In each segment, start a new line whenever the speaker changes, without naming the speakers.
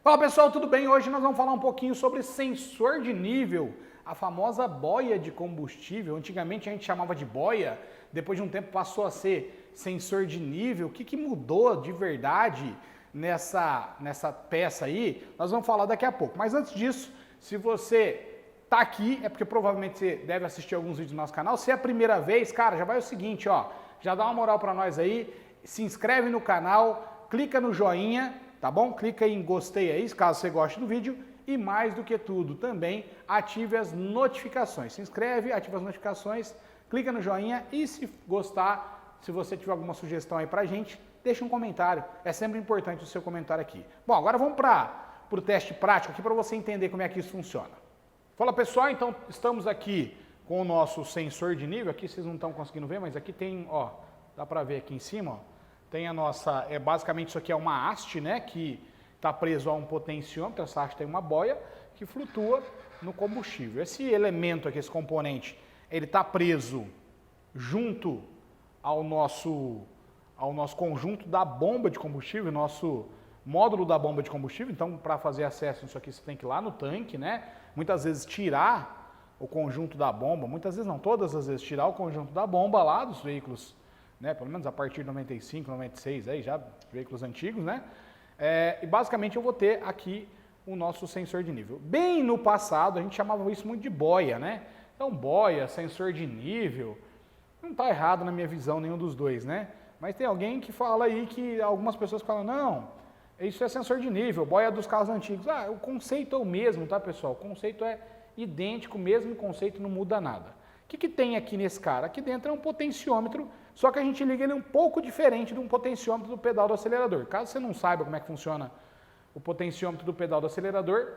Fala pessoal, tudo bem? Hoje nós vamos falar um pouquinho sobre sensor de nível, a famosa boia de combustível. Antigamente a gente chamava de boia, depois de um tempo passou a ser sensor de nível. O que mudou de verdade nessa peça aí? Nós vamos falar daqui a pouco. Mas antes disso, se você tá aqui, é porque provavelmente você deve assistir alguns vídeos do nosso canal. Se é a primeira vez, cara, já vai o seguinte, ó, já dá uma moral para nós aí, se inscreve no canal, clica no joinha, tá bom? Clica em gostei aí, caso você goste do vídeo. E mais do que tudo, também ative as notificações. Se inscreve, ativa as notificações, clica no joinha e se gostar, se você tiver alguma sugestão aí pra gente, deixa um comentário. É sempre importante o seu comentário aqui. Bom, agora vamos para o teste prático aqui para você entender como é que isso funciona. Fala pessoal, então estamos aqui com o nosso sensor de nível. Aqui vocês não estão conseguindo ver, mas aqui tem, ó, dá para ver aqui em cima, ó. Tem a nossa, basicamente isso aqui é uma haste, né, que está preso a um potenciômetro. Essa haste tem uma boia que flutua no combustível. Esse elemento aqui, esse componente, ele está preso junto ao nosso conjunto da bomba de combustível, nosso módulo da bomba de combustível. Então, para fazer acesso a isso aqui, você tem que ir lá no tanque, né? Muitas vezes tirar o conjunto da bomba, muitas vezes não, todas as vezes tirar o conjunto da bomba lá dos veículos, né, pelo menos a partir de 95, 96, aí já veículos antigos, né? E basicamente eu vou ter aqui o nosso sensor de nível. Bem no passado a gente chamava isso muito de boia, né? Então boia, sensor de nível, não está errado na minha visão nenhum dos dois, né? Mas tem alguém que fala aí que algumas pessoas falam, não, isso é sensor de nível, boia dos carros antigos. Ah, o conceito é o mesmo, tá pessoal? O conceito é idêntico, o mesmo conceito, não muda nada. O que tem aqui nesse cara? Aqui dentro é um potenciômetro, só que a gente liga ele um pouco diferente de um potenciômetro do pedal do acelerador. Caso você não saiba como é que funciona o potenciômetro do pedal do acelerador,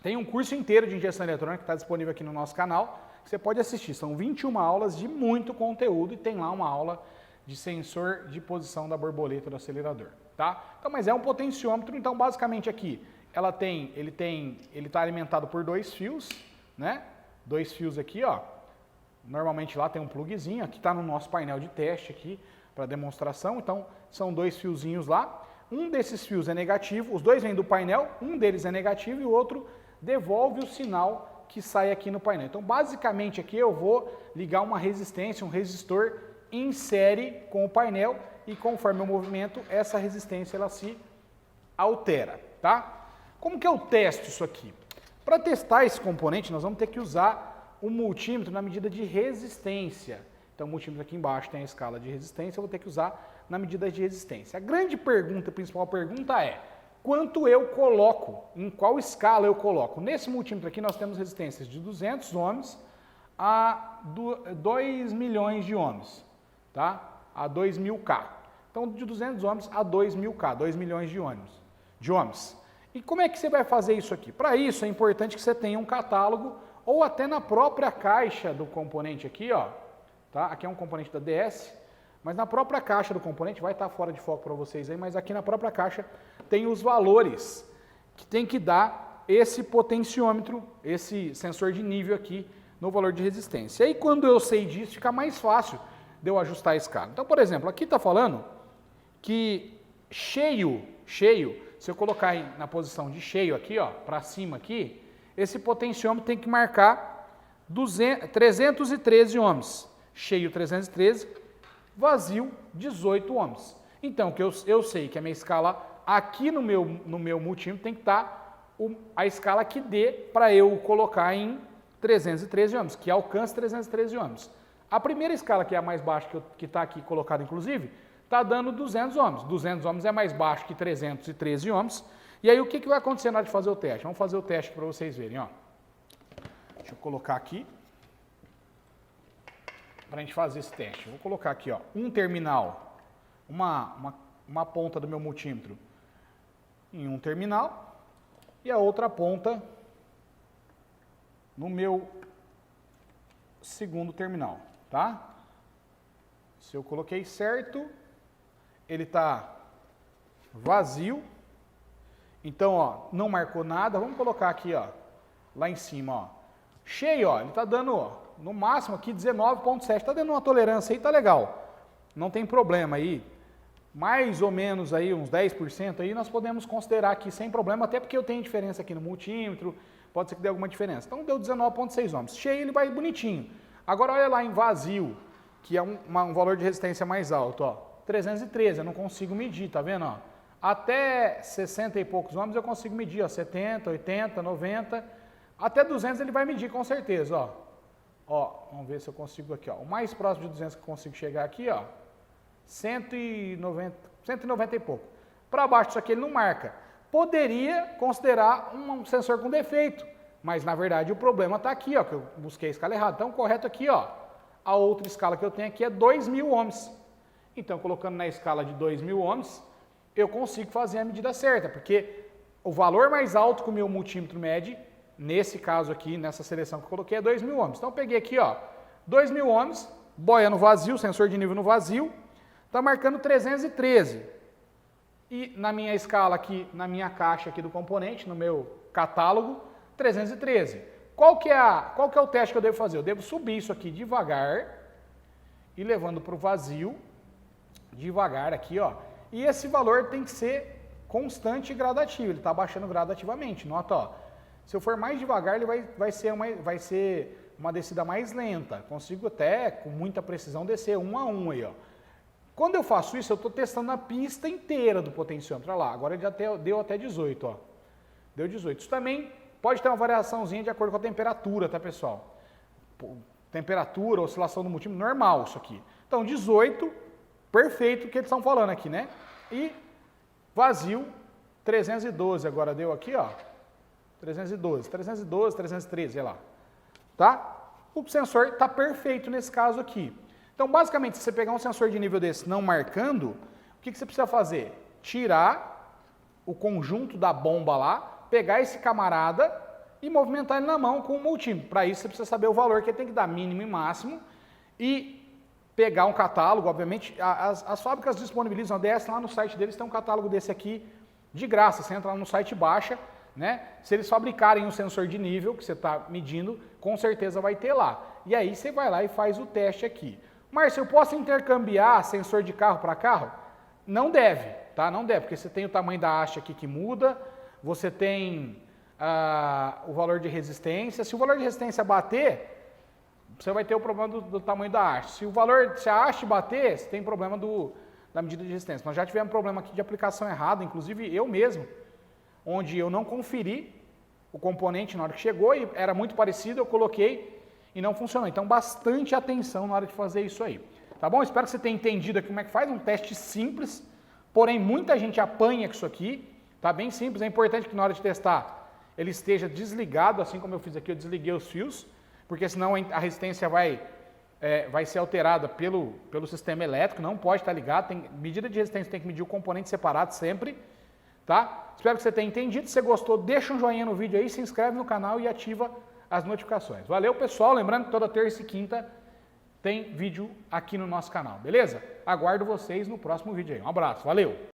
tem um curso inteiro de injeção eletrônica que está disponível aqui no nosso canal, que você pode assistir. São 21 aulas de muito conteúdo e tem lá uma aula de sensor de posição da borboleta do acelerador, tá? Então, mas é um potenciômetro, então basicamente aqui ele está alimentado por dois fios, né? Dois fios aqui, ó. Normalmente lá tem um plugzinho, aqui está no nosso painel de teste aqui para demonstração, então são dois fiozinhos lá. Um desses fios é negativo, os dois vêm do painel, um deles é negativo e o outro devolve o sinal que sai aqui no painel. Então basicamente aqui eu vou ligar uma resistência, um resistor em série com o painel e conforme o movimento essa resistência ela se altera, tá? Como que eu testo isso aqui? Para testar esse componente nós vamos ter que usar o multímetro na medida de resistência. Então o multímetro aqui embaixo tem a escala de resistência, eu vou ter que usar na medida de resistência. A grande pergunta, a principal pergunta é, quanto eu coloco, em qual escala eu coloco? Nesse multímetro aqui nós temos resistências de 200 ohms a 2 milhões de ohms, tá? A 2000 K. Então de 200 ohms a 2000 K, 2 milhões de ohms. E como é que você vai fazer isso aqui? Para isso é importante que você tenha um catálogo ou até na própria caixa do componente aqui, ó, tá? Aqui é um componente da DS, mas na própria caixa do componente, vai estar fora de foco para vocês aí, mas aqui na própria caixa tem os valores que tem que dar esse potenciômetro, esse sensor de nível aqui no valor de resistência. E aí quando eu sei disso, fica mais fácil de eu ajustar a escala. Então, por exemplo, aqui está falando que cheio, se eu colocar na posição de cheio aqui, ó, para cima aqui, esse potenciômetro tem que marcar 313 ohms. Cheio 313, vazio 18 ohms. Então, que eu sei que a minha escala aqui no meu multímetro tem que estar a escala que dê para eu colocar em 313 ohms, que alcance 313 ohms. A primeira escala, que é a mais baixa, que está aqui colocada inclusive, está dando 200 ohms. 200 ohms é mais baixo que 313 ohms. E aí o que vai acontecer na hora de fazer o teste? Vamos fazer o teste para vocês verem, ó. Deixa eu colocar aqui, para a gente fazer esse teste. Vou colocar aqui, ó, um terminal, uma ponta do meu multímetro em um terminal e a outra ponta no meu segundo terminal, tá? Se eu coloquei certo, ele está vazio. Então, ó, não marcou nada. Vamos colocar aqui, ó, lá em cima, ó. Cheio, ó, ele está dando, ó, no máximo aqui 19,7. Está dando uma tolerância aí, tá legal. Não tem problema aí. mais ou menos aí uns 10% aí, nós podemos considerar aqui sem problema, até porque eu tenho diferença aqui no multímetro, pode ser que dê alguma diferença. Então deu 19,6 ohms. Cheio ele vai bonitinho. Agora olha lá em vazio, que é um valor de resistência mais alto, ó. 313, eu não consigo medir, tá vendo, ó? Até 60 e poucos ohms eu consigo medir, ó, 70, 80, 90, até 200 ele vai medir com certeza, ó. Ó, vamos ver se eu consigo aqui, ó. O mais próximo de 200 que eu consigo chegar aqui, ó, 190 e pouco. Para baixo disso aqui ele não marca. Poderia considerar um sensor com defeito, mas na verdade o problema está aqui, ó, que eu busquei a escala errada. Então, correto aqui, ó, a outra escala que eu tenho aqui é 2.000 ohms. Então, colocando na escala de 2.000 ohms, eu consigo fazer a medida certa, porque o valor mais alto que o meu multímetro mede, nesse caso aqui, nessa seleção que eu coloquei, é 2.000 ohms. Então, eu peguei aqui, ó, 2.000 ohms, boia no vazio, sensor de nível no vazio, está marcando 313. E na minha escala aqui, na minha caixa aqui do componente, no meu catálogo, 313. Qual que é o teste que eu devo fazer? Eu devo subir isso aqui devagar e levando para o vazio, devagar aqui, ó. E esse valor tem que ser constante e gradativo, ele está baixando gradativamente. Nota, ó, se eu for mais devagar, ele vai ser uma descida mais lenta. Consigo até, com muita precisão, descer um a um aí, ó. Quando eu faço isso, eu estou testando a pista inteira do potenciômetro. Olha lá, agora ele já deu até 18, ó. Deu 18. Isso também pode ter uma variaçãozinha de acordo com a temperatura, tá, pessoal? Temperatura, oscilação do multímetro, normal isso aqui. Então, 18, perfeito o que eles estão falando aqui, né? E vazio, 312 agora deu aqui, ó. 312, 313, olha lá. Tá? O sensor está perfeito nesse caso aqui. Então, basicamente, se você pegar um sensor de nível desse não marcando, o que você precisa fazer? Tirar o conjunto da bomba lá, pegar esse camarada e movimentar ele na mão com o multímetro. Para isso, você precisa saber o valor que ele tem que dar, mínimo e máximo, e pegar um catálogo, obviamente, as fábricas disponibilizam, desce lá no site deles, tem um catálogo desse aqui de graça, você entra lá no site e baixa, né? Se eles fabricarem um sensor de nível que você está medindo, com certeza vai ter lá. E aí você vai lá e faz o teste aqui. Márcio, eu posso intercambiar sensor de carro para carro? Não deve, tá? Não deve, porque você tem o tamanho da haste aqui que muda, você tem o valor de resistência. Se o valor de resistência bater, você vai ter o problema do tamanho da haste. Se a haste bater, você tem problema da medida de resistência. Nós já tivemos problema aqui de aplicação errada, inclusive eu mesmo, onde eu não conferi o componente na hora que chegou e era muito parecido, eu coloquei e não funcionou. Então, bastante atenção na hora de fazer isso aí. Tá bom? Espero que você tenha entendido aqui como é que faz, um teste simples, porém muita gente apanha com isso aqui, tá bem simples, é importante que na hora de testar ele esteja desligado, assim como eu fiz aqui, eu desliguei os fios, porque senão a resistência vai ser alterada pelo sistema elétrico, não pode estar ligado, medida de resistência tem que medir o componente separado sempre, tá? Espero que você tenha entendido, se você gostou, deixa um joinha no vídeo aí, se inscreve no canal e ativa as notificações. Valeu, pessoal, lembrando que toda terça e quinta tem vídeo aqui no nosso canal, beleza? Aguardo vocês no próximo vídeo aí. Um abraço, valeu!